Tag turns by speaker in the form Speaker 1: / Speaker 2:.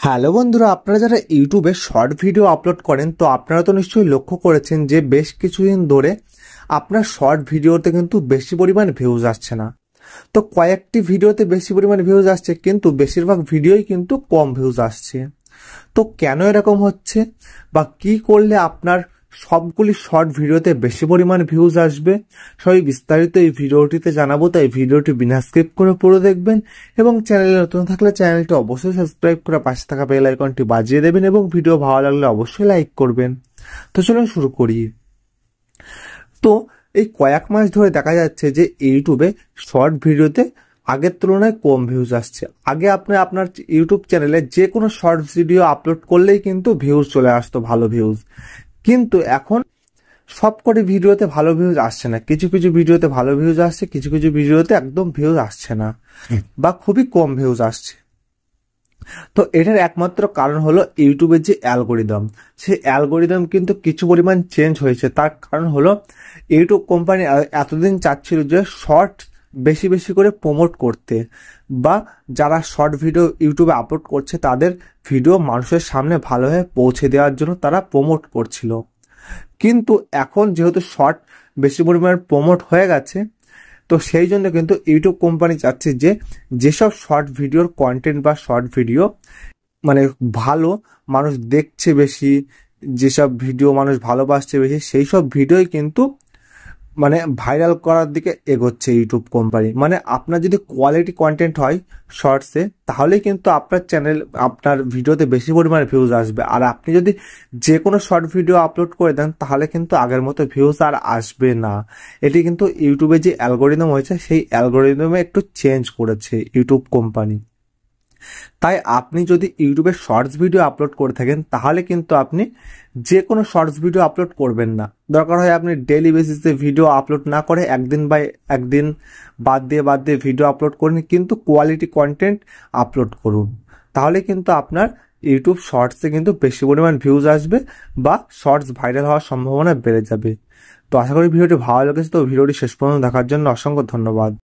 Speaker 1: Hello বন্ধুরা, আপনারা যারা ইউটিউবে শর্ট ভিডিও আপলোড করেন তো আপনারা তো নিশ্চয়ই লক্ষ্য করেছেন যে বেশ কিছুদিন ধরে আপনার শর্ট ভিডিওতে কিন্তু বেশি পরিমাণ ভিউজ আসছে না। তো কয়েকটি ভিডিওতে বেশি পরিমাণ ভিউজ আসছে কিন্তু বেশিরভাগ ভিডিওই কিন্তু কম ভিউজ আসছে। তো কেন এরকম হচ্ছে বা কি করলে আপনার সবগুলি শর্ট ভিডিওতে বেশি পরিমাণ ভিউজ আসবে, সবই বিস্তারিত এই ভিডিওটিতে জানাবো। তাই ভিডিওটি বিনা স্কিপ করে পুরো দেখবেন এবং চ্যানেলে নতুন থাকলে চ্যানেলটি অবশ্যই সাবস্ক্রাইব করে পাশে থাকা বেল আইকনটি বাজিয়ে দেবেন এবং ভিডিও ভালো লাগলে অবশ্যই লাইক করবেন। তো চলুন শুরু করি। তো এই কয়েক মাস ধরে দেখা যাচ্ছে যে ইউটিউবে শর্ট ভিডিওতে আগের তুলনায় কম ভিউজ আসছে। আগে আপনি আপনার ইউটিউব চ্যানেলে যে কোনো শর্ট ভিডিও আপলোড করলেই কিন্তু ভিউজ চলে আসতো, ভালো ভিউজ। কিন্তু এখন সবকটি ভিডিওতে ভালো ভিউজ আসছে না, কিছু কিছু ভিডিওতে ভালো ভিউজ আসছে, কিছু কিছু ভিডিওতে একদম ভিউজ আসছে না বা খুবই কম ভিউজ আসছে। তো এটার একমাত্র কারণ হলো ইউটিউবের যে অ্যালগোরিদম, সেই অ্যালগোরিদম কিন্তু কিছু পরিমাণ চেঞ্জ হয়েছে। তার কারণ হলো ইউটিউব কোম্পানি এতদিন চাচ্ছিল যে শর্ট বেশি বেশি করে প্রমোট করতে, বা যারা শর্ট ভিডিও ইউটিউবে আপলোড করছে তাদের ভিডিও মানুষের সামনে ভালোভাবে পৌঁছে দেওয়ার জন্য তারা প্রমোট করছিল। কিন্তু এখন যেহেতু শর্ট বেশি পরিমাণে প্রমোট হয়ে গেছে, তো সেই জন্য কিন্তু ইউটিউব কোম্পানি চাচ্ছে যে যেসব শর্ট ভিডিওর কন্টেন্ট বা শর্ট ভিডিও মানে ভালো, মানুষ দেখছে বেশি, যেসব ভিডিও মানুষ ভালোবাসছে বেশি, সেই সব ভিডিওই কিন্তু মানে ভাইরাল করার দিকে এগোচ্ছে ইউটিউব কোম্পানি। মানে আপনার যদি কোয়ালিটি কন্টেন্ট হয় শর্টসে, তাহলেই কিন্তু আপনার চ্যানেল, আপনার ভিডিওতে বেশি পরিমাণে ভিউজ আসবে। আর আপনি যদি যে কোনো শর্ট ভিডিও আপলোড করে দেন তাহলে কিন্তু আগের মতো ভিউজ আর আসবে না। এটি কিন্তু ইউটিউবে যে অ্যালগোরিদম হয়েছে সেই অ্যালগোরিদমে একটু চেঞ্জ করেছে ইউটিউব কোম্পানি। তাই আপনি যদি ইউটিউবে শর্টস ভিডিও আপলোড করে থাকেন তাহলে কিন্তু আপনি যে কোনো শর্টস ভিডিও আপলোড করবেন না। দরকার হয় আপনি ডেইলি বেসিসে ভিডিও আপলোড না করে একদিন বাই একদিন বাদ দিয়ে ভিডিও আপলোড করুন, কিন্তু কোয়ালিটি কন্টেন্ট আপলোড করুন। তাহলে কিন্তু আপনার ইউটিউব শর্টসে কিন্তু বেশি পরিমাণ ভিউজ আসবে বা শর্টস ভাইরাল হওয়ার সম্ভাবনা বেড়ে যাবে। তো আশা করি ভিডিওটি ভালো লেগেছে। তো ভিডিওটি শেষ পর্যন্ত দেখার জন্য অসংখ্য ধন্যবাদ।